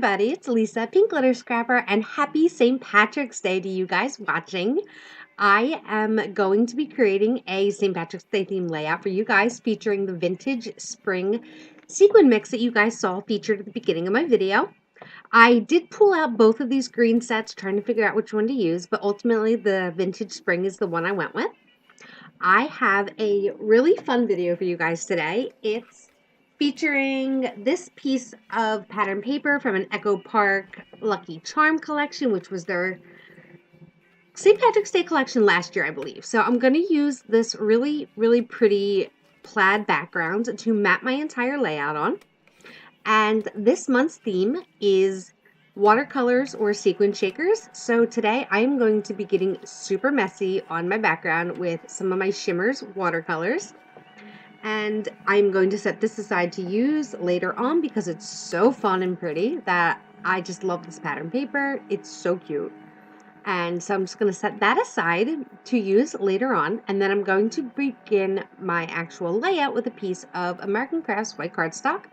everybody, it's Lisa, Pink Glitter Scrapper, and happy St. Patrick's Day to you guys watching. I am going to be creating a St. Patrick's Day theme layout for you guys featuring the vintage spring sequin mix that you guys saw featured at the beginning of my video. I did pull out both of these green sets trying to figure out which one to use, but ultimately the vintage spring is the one I went with. I have a really fun video for you guys today. It's featuring this piece of pattern paper from an Echo Park Lucky Charm collection, which was their St. Patrick's Day collection last year, I believe. So I'm going to use this really, really pretty plaid background to map my entire layout on. And this month's theme is watercolors or sequin shakers. So today I am going to be getting super messy on my background with some of my shimmers watercolors. And I'm going to set this aside to use later on because it's so fun and pretty that I just love this pattern paper. It's so cute. And so I'm just going to set that aside to use later on. And then I'm going to begin my actual layout with a piece of American Crafts white cardstock.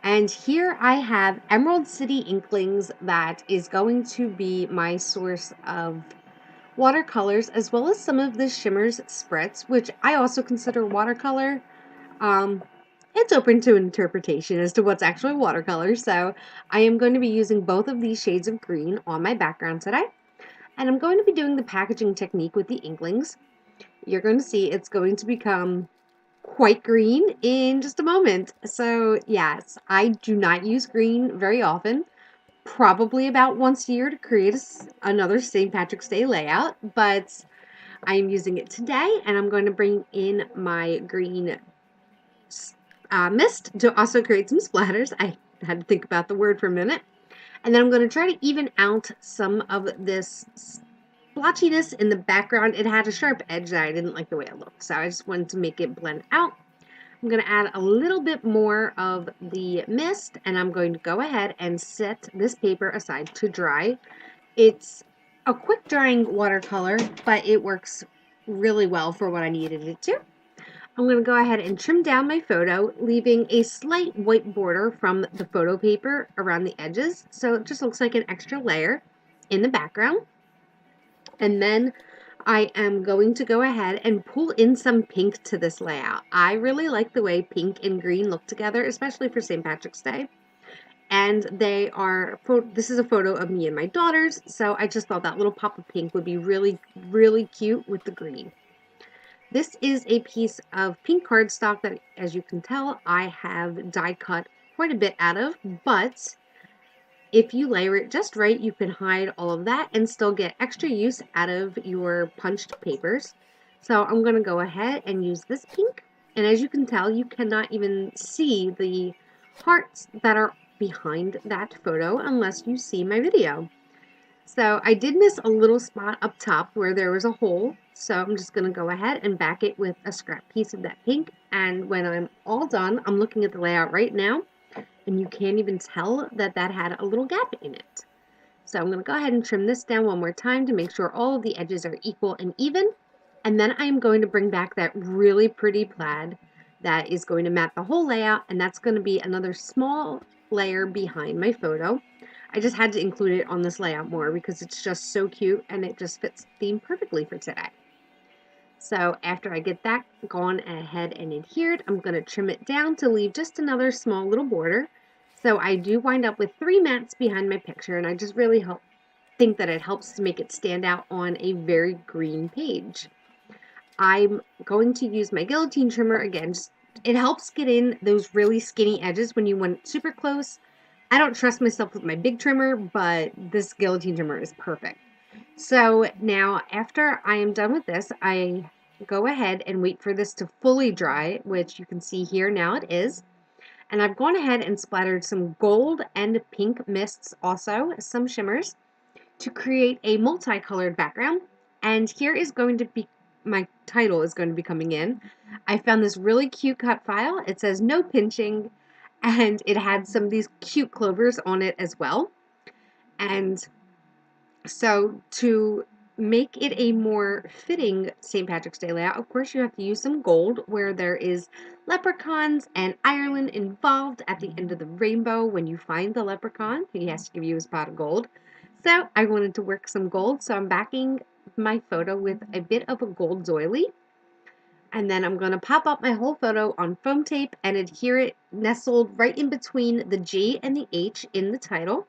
And here I have Emerald City Inklings that is going to be my source of watercolors, as well as some of the shimmers spritz, which I also consider watercolor. It's open to interpretation as to what's actually watercolor, so I am going to be using both of these shades of green on my background today. And I'm going to be doing the packaging technique with the inklings. You're going to see it's going to become quite green in just a moment. So yes, I do not use green very often. Probably about once a year to create another St. Patrick's Day layout, but I'm using it today, and I'm going to bring in my green mist to also create some splatters. I had to think about the word for a minute. And then I'm going to try to even out some of this splotchiness in the background. It had a sharp edge that I didn't like the way it looked, so I just wanted to make it blend out. I'm going to add a little bit more of the mist, and I'm going to go ahead and set this paper aside to dry. It's a quick drying watercolor, but it works really well for what I needed it to. I'm going to go ahead and trim down my photo, leaving a slight white border from the photo paper around the edges, so it just looks like an extra layer in the background. And then I am going to go ahead and pull in some pink to this layout. I really like the way pink and green look together, especially for St. Patrick's Day. And this is a photo of me and my daughters, so I just thought that little pop of pink would be really, really cute with the green. This is a piece of pink cardstock that, as you can tell, I have die cut quite a bit out of, but if you layer it just right, you can hide all of that and still get extra use out of your punched papers. So I'm going to go ahead and use this pink. And as you can tell, you cannot even see the hearts that are behind that photo unless you see my video. So I did miss a little spot up top where there was a hole. So I'm just going to go ahead and back it with a scrap piece of that pink. And when I'm all done, I'm looking at the layout right now, and you can't even tell that that had a little gap in it. So I'm going to go ahead and trim this down one more time to make sure all of the edges are equal and even. And then I'm going to bring back that really pretty plaid that is going to map the whole layout, and that's going to be another small layer behind my photo. I just had to include it on this layout more because it's just so cute and it just fits the theme perfectly for today. So after I get that gone ahead and adhered, I'm going to trim it down to leave just another small little border. So I do wind up with 3 mats behind my picture, and I just really think that it helps to make it stand out on a very green page. I'm going to use my guillotine trimmer again. It helps get in those really skinny edges when you want it super close. I don't trust myself with my big trimmer, but this guillotine trimmer is perfect. So now after I am done with this, I go ahead and wait for this to fully dry, which you can see here now it is. And I've gone ahead and splattered some gold and pink mists, also some shimmers, to create a multicolored background. And here is going to be, my title is going to be coming in. I found this really cute cut file. It says no pinching, and it had some of these cute clovers on it as well. And so to make it a more fitting St. Patrick's Day layout, of course, you have to use some gold where there is leprechauns and Ireland involved at the end of the rainbow. When you find the leprechaun, he has to give you his pot of gold. So I wanted to work some gold, so I'm backing my photo with a bit of a gold doily. And then I'm going to pop up my whole photo on foam tape and adhere it nestled right in between the G and the H in the title.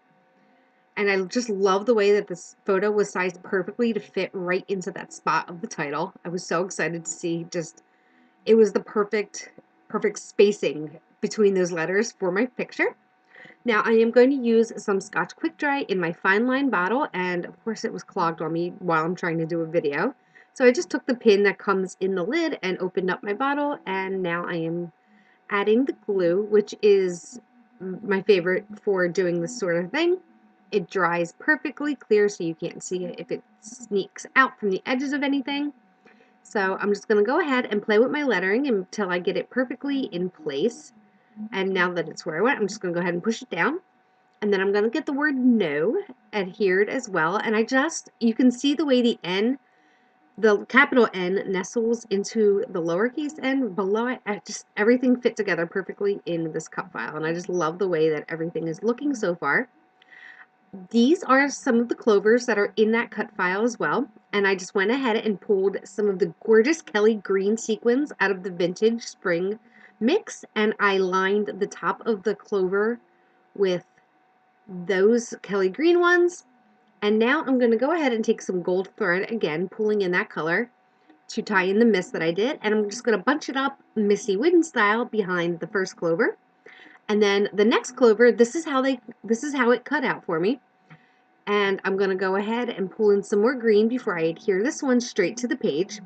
And I just love the way that this photo was sized perfectly to fit right into that spot of the title. I was so excited to see it was the perfect spacing between those letters for my picture. Now I am going to use some Scotch Quick Dry in my fine line bottle, and of course it was clogged on me while I'm trying to do a video. So I just took the pin that comes in the lid and opened up my bottle, and now I am adding the glue, which is my favorite for doing this sort of thing. It dries perfectly clear so you can't see it if it sneaks out from the edges of anything. So I'm just going to go ahead and play with my lettering until I get it perfectly in place. And now that it's where I want, I'm just going to go ahead and push it down. And then I'm going to get the word no adhered as well. And you can see the way the capital N nestles into the lowercase n below it. Everything fit together perfectly in this cut file. And I just love the way that everything is looking so far. These are some of the clovers that are in that cut file as well, and I just went ahead and pulled some of the gorgeous Kelly green sequins out of the vintage spring mix, and I lined the top of the clover with those Kelly green ones. And now I'm going to go ahead and take some gold thread, again pulling in that color, to tie in the mist that I did, and I'm just going to bunch it up Missy Whidden style behind the first clover. And then the next clover, this is how it cut out for me. And I'm going to go ahead and pull in some more green before I adhere this one straight to the page.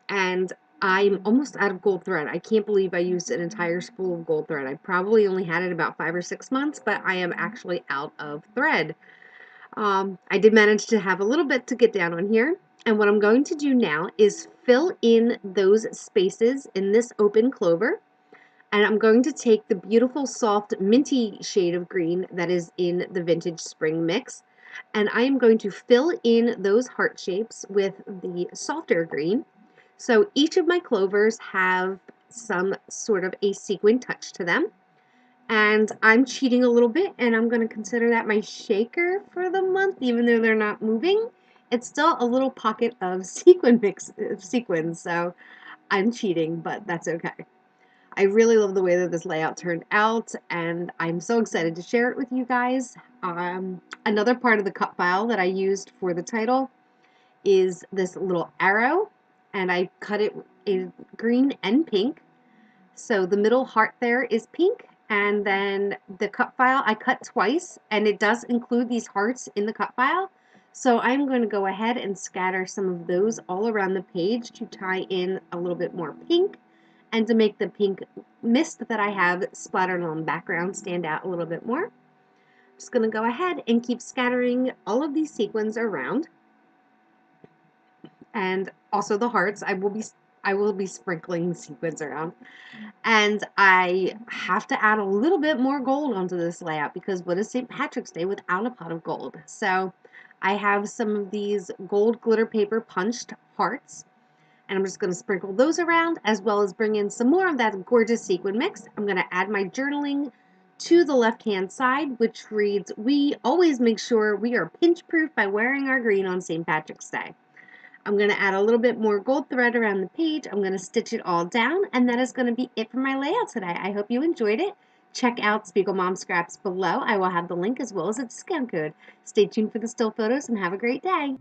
And I'm almost out of gold thread. I can't believe I used an entire spool of gold thread. I probably only had it about 5 or 6 months, but I am actually out of thread. I did manage to have a little bit to get down on here. And what I'm going to do now is fill in those spaces in this open clover. And I'm going to take the beautiful soft minty shade of green that is in the vintage spring mix, and I am going to fill in those heart shapes with the softer green. So each of my clovers have some sort of a sequin touch to them. And I'm cheating a little bit, and I'm going to consider that my shaker for the month, even though they're not moving. It's still a little pocket of sequins, so I'm cheating, but that's okay. I really love the way that this layout turned out, and I'm so excited to share it with you guys. Another part of the cut file that I used for the title is this little arrow, and I cut it in green and pink. So the middle heart there is pink, and then the cut file I cut twice, and it does include these hearts in the cut file. So I'm going to go ahead and scatter some of those all around the page to tie in a little bit more pink, and to make the pink mist that I have splattered on the background stand out a little bit more. I'm just going to go ahead and keep scattering all of these sequins around. And also the hearts, I will be sprinkling sequins around. And I have to add a little bit more gold onto this layout, because what is St. Patrick's Day without a pot of gold? So I have some of these gold glitter paper punched hearts, and I'm just going to sprinkle those around, as well as bring in some more of that gorgeous sequin mix. I'm going to add my journaling to the left-hand side, which reads, "We always make sure we are pinch-proof by wearing our green on St. Patrick's Day." I'm going to add a little bit more gold thread around the page. I'm going to stitch it all down, and that is going to be it for my layout today. I hope you enjoyed it. Check out Spiegel Mom Scraps below. I will have the link as well as a discount code. Stay tuned for the still photos, and have a great day.